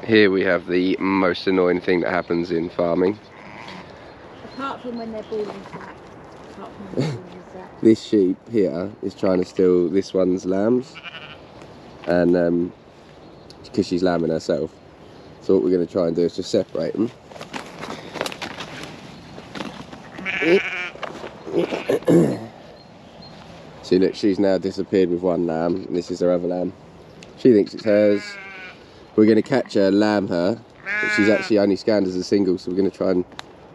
Here we have the most annoying thing that happens in farming. Apart from when they're balling flat. Apart from when they're balling flat. This sheep here is trying to steal this one's lambs, and because she's lambing herself. So what we're going to try and do is just separate them. See, look, she's now disappeared with one lamb, and this is her other lamb. She thinks it's hers. We're going to catch her, lamb her, but she's actually only scanned as a single, so we're going to try and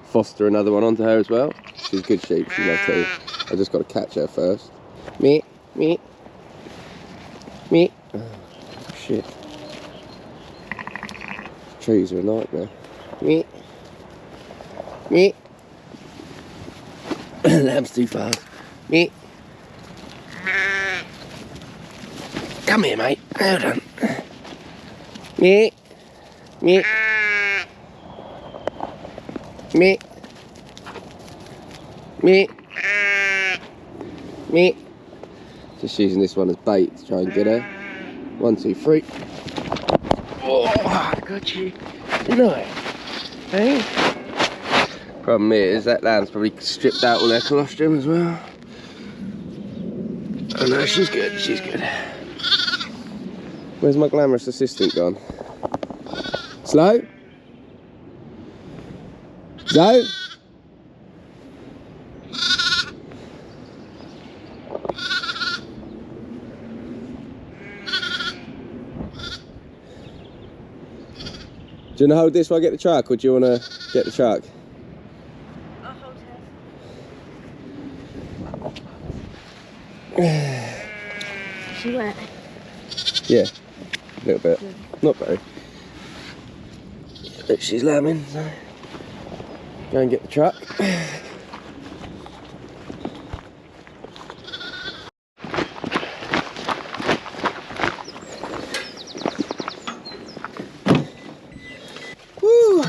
foster another one onto her as well. She's a good sheep, she's love too. I just got to catch her first. Me. Oh, shit. Trees are a nightmare. Me. Lamb's too fast. Me. Come here, mate. Hold on. Me. Just using this one as bait to try and get her. 1, 2, 3. Oh, I got you. No. Hey. Problem is that lamb's probably stripped out all her colostrum as well. Oh no, she's good. Where's my glamorous assistant gone? Slow? Zoe? Do you want to hold this while I get the truck, or do you want to get the truck? I'll hold her. She wet? Yeah, a little bit. Good. Not very. Look, she's lambing, so go and get the truck. Woo!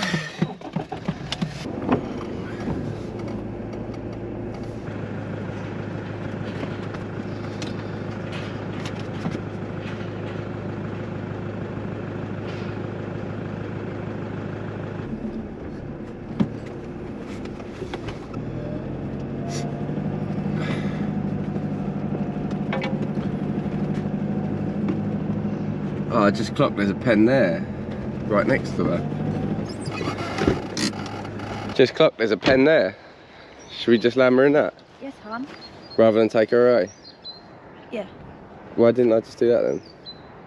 Oh, I just clocked there's a pen there, right next to her. Just clocked there's a pen there. Should we just lamb her in that? Yes, hon. Rather than take her away? Yeah. Why didn't I just do that then?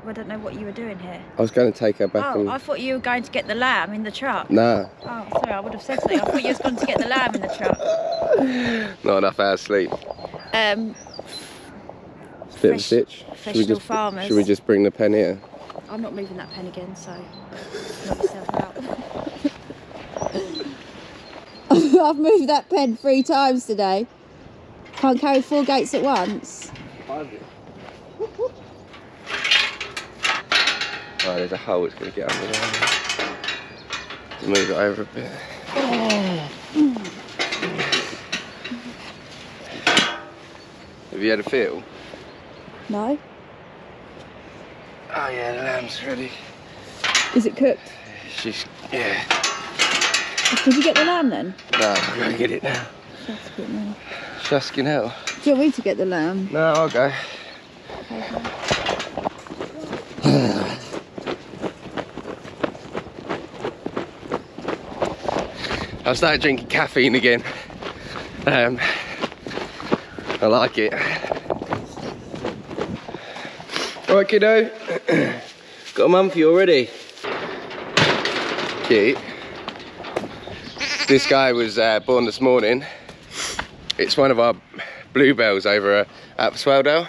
I don't know what you were doing here. I was going to take her back. Oh, I thought you were going to get the lamb in the truck. Nah. Oh, sorry, I would have said something. I thought you was going to get the lamb in the truck. Not enough hours sleep. It's a bit of a stitch. Farmers. Should we just bring the pen here? I'm not moving that pen again, so knock yourself out. I've moved that pen 3 times today. Can't carry 4 gates at once. Oh, there's a hole it's going to get under there. Just move it over a bit. Have you had a feel? No. Oh yeah, the lamb's ready. Is it cooked? Yeah. Did you get the lamb then? No, I'm going to get it now. Shuskin hell. Do you want me to get the lamb? No, I'll go. Okay. I've started drinking caffeine again. I like it. Right, kiddo. Got a mum for you already. Cute. This guy was born this morning. It's one of our bluebells over at Swaledale.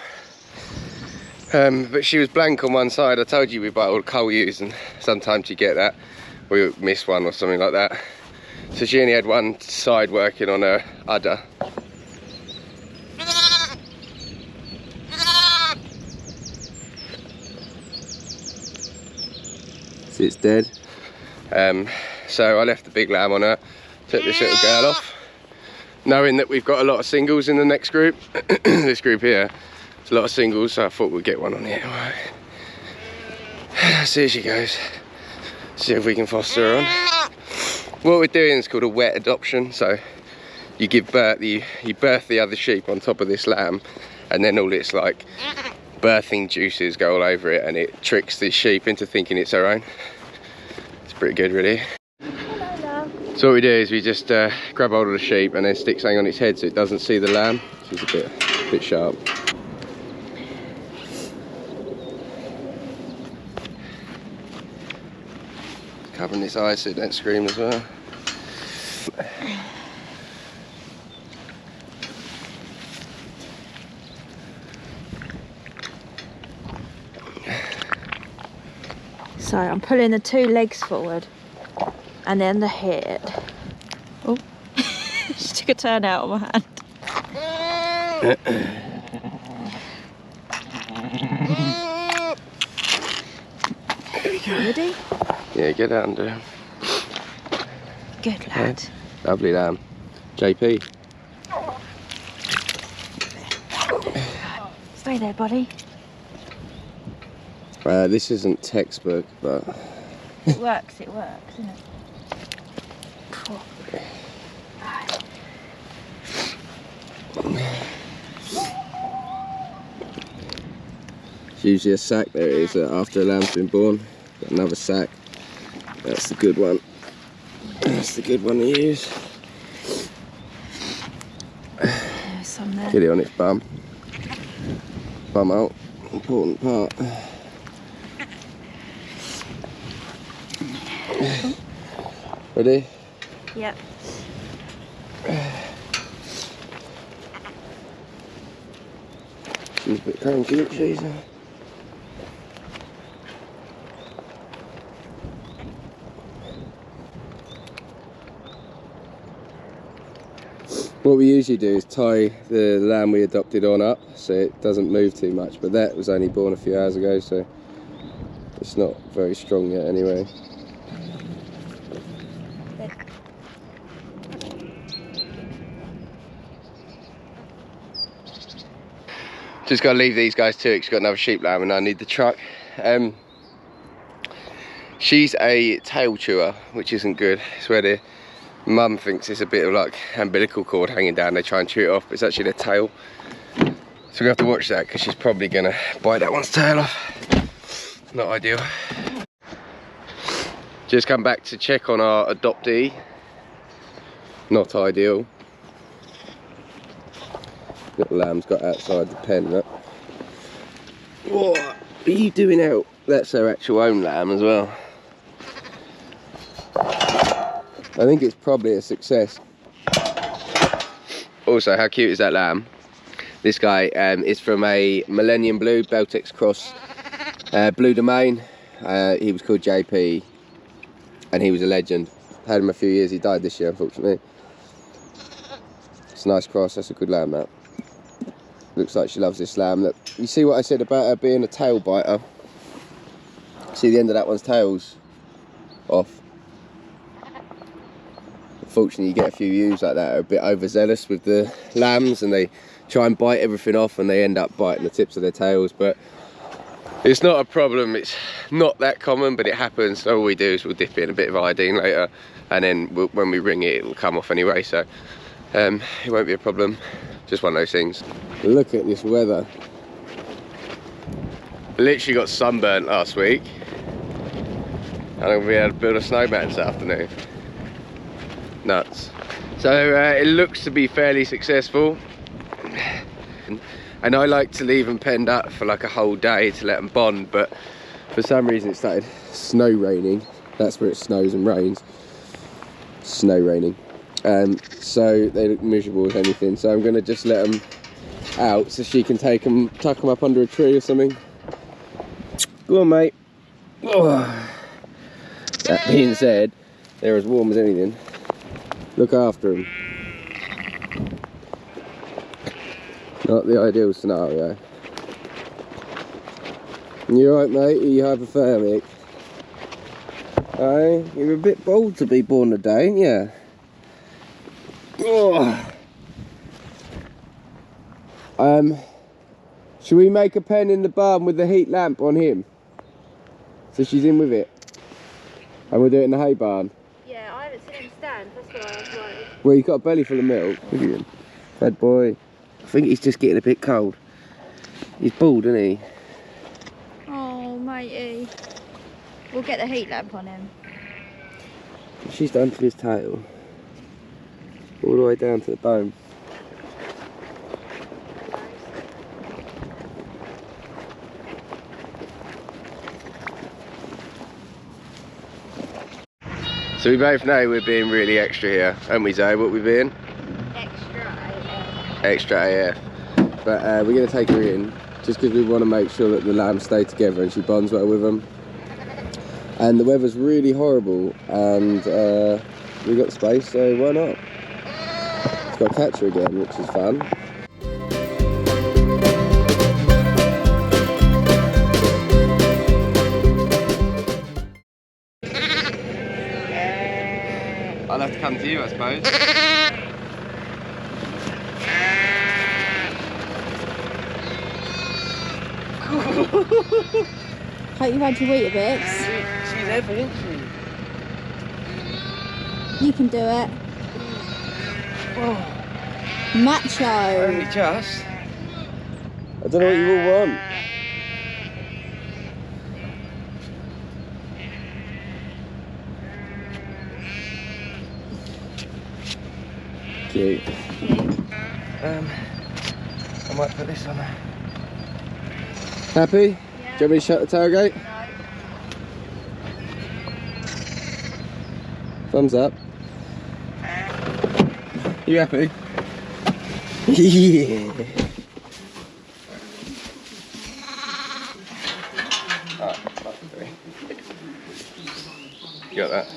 But she was blank on one side. I told you we buy all the coal ewes, and sometimes you get that. We miss one or something like that. So she only had one side working on her udder. See, it's dead. So I left the big lamb on her, took this little girl off, knowing that we've got a lot of singles in the next group. This group here, it's a lot of singles, so I thought we'd get one on here. Right. So here she goes. See if we can foster her on. What we're doing is called a wet adoption. So you give birth, you birth the other sheep on top of this lamb, and then all its like birthing juices go all over it, and it tricks the sheep into thinking it's her own. It's pretty good, really. So what we do is we just grab hold of the sheep and then stick something on its head so it doesn't see the lamb. She's a bit sharp. Covering its eyes so it don't scream as well. So I'm pulling the 2 legs forward and then the head. Oh, she took a turn out of my hand. Ready? Yeah, get out and do it. Good lad. Yeah, lovely lamb. JP. Stay there, buddy. This isn't textbook, but It works, isn't it? Cool. it's usually a sack. There it is after a lamb's been born. Got another sack. That's the good one. That's the good one to use. There's some there. Get it on its bum. Bum out. Important part. Ready? Yep. She's a bit cranky, isn't she? What we usually do is tie the lamb we adopted on up so it doesn't move too much, but that was only born a few hours ago, so it's not very strong yet anyway. Just got to leave these guys too, because she's got another sheep lamb and I need the truck. She's a tail chewer, which isn't good. It's where the mum thinks it's a bit of like umbilical cord hanging down. They try and chew it off, but it's actually their tail. So we have to watch that because she's probably going to bite that one's tail off. Not ideal. Just come back to check on our adoptee. Not ideal. Little lamb's got outside the pen. Look. What are you doing out? That's her actual own lamb as well. I think it's probably a success. Also, how cute is that lamb? This guy is from a Millennium Blue Beltex Cross Blue Domain. He was called JP and he was a legend. Had him a few years, he died this year unfortunately. It's a nice cross, that's a good lamb that. Looks like she loves this lamb. Look, you see what I said about her being a tail biter? See the end of that one's tail's off. Unfortunately, you get a few ewes like that are a bit overzealous with the lambs and they try and bite everything off and they end up biting the tips of their tails, but it's not a problem. It's not that common, but it happens. So all we do is we'll dip in a bit of iodine later and then when we wring it, it will come off anyway, so it won't be a problem. Just one of those things. Look at this weather. Literally got sunburnt last week and I'm going to be able to build a snowman this afternoon. Nuts. So it looks to be fairly successful and I like to leave them penned up for like a whole day to let them bond, but for some reason it started snow raining. That's where it snows and rains. Snow raining. So they look miserable as anything, so I'm going to just let them out so she can tuck them up under a tree or something. Go on, mate. Oh. That being said, they're as warm as anything. Look after them. Not the ideal scenario. You alright, mate? Are you hypothermic? Aye, you're a bit bold to be born today, ain't you? Oh. Should we make a pen in the barn with the heat lamp on him? So she's in with it. And we'll do it in the hay barn. Yeah, I haven't seen him stand, that's why I was worried. Well, he's got a belly full of milk. Look at him. Bad boy. I think he's just getting a bit cold. He's bald, isn't he? Oh, matey. We'll get the heat lamp on him. She's done to his tail. All the way down to the bone. So we both know we're being really extra here, haven't we, Zoe? What we being? Extra AF. Extra AF. But we're going to take her in just because we want to make sure that the lambs stay together and she bonds well with them. And the weather's really horrible and we got space, so why not? It's got to catch her again, which is fun. I'll have to come to you, I suppose. Hope you've had your Weetabix. She's heavy, isn't she? You can do it. Oh, Macho. only just. I don't know what you all want. Cute. I might put this on there. Happy? Yeah. Do you want me to shut the tailgate? No. Thumbs up. You happy? Yeah. Alright, you got that?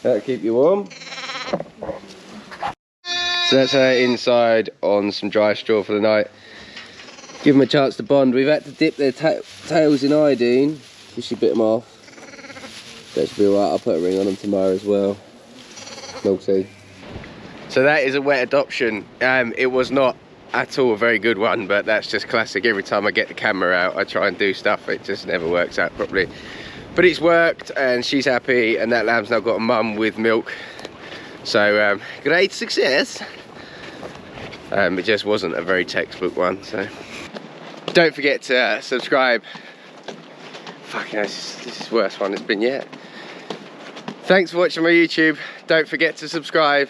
That'll keep you warm. So that's her inside on some dry straw for the night. Give them a chance to bond. We've had to dip their tails in iodine because she bit them off. That should be alright. I'll put a ring on them tomorrow as well. Naughty. So that is a wet adoption. It was not at all a very good one, but that's just classic. Every time I get the camera out, I try and do stuff. It just never works out properly. But it's worked and she's happy, and that lamb's now got a mum with milk. So great success. It just wasn't a very textbook one, so don't forget to subscribe. Fucking hell, this is the worst one it's been yet. Thanks for watching my YouTube. Don't forget to subscribe.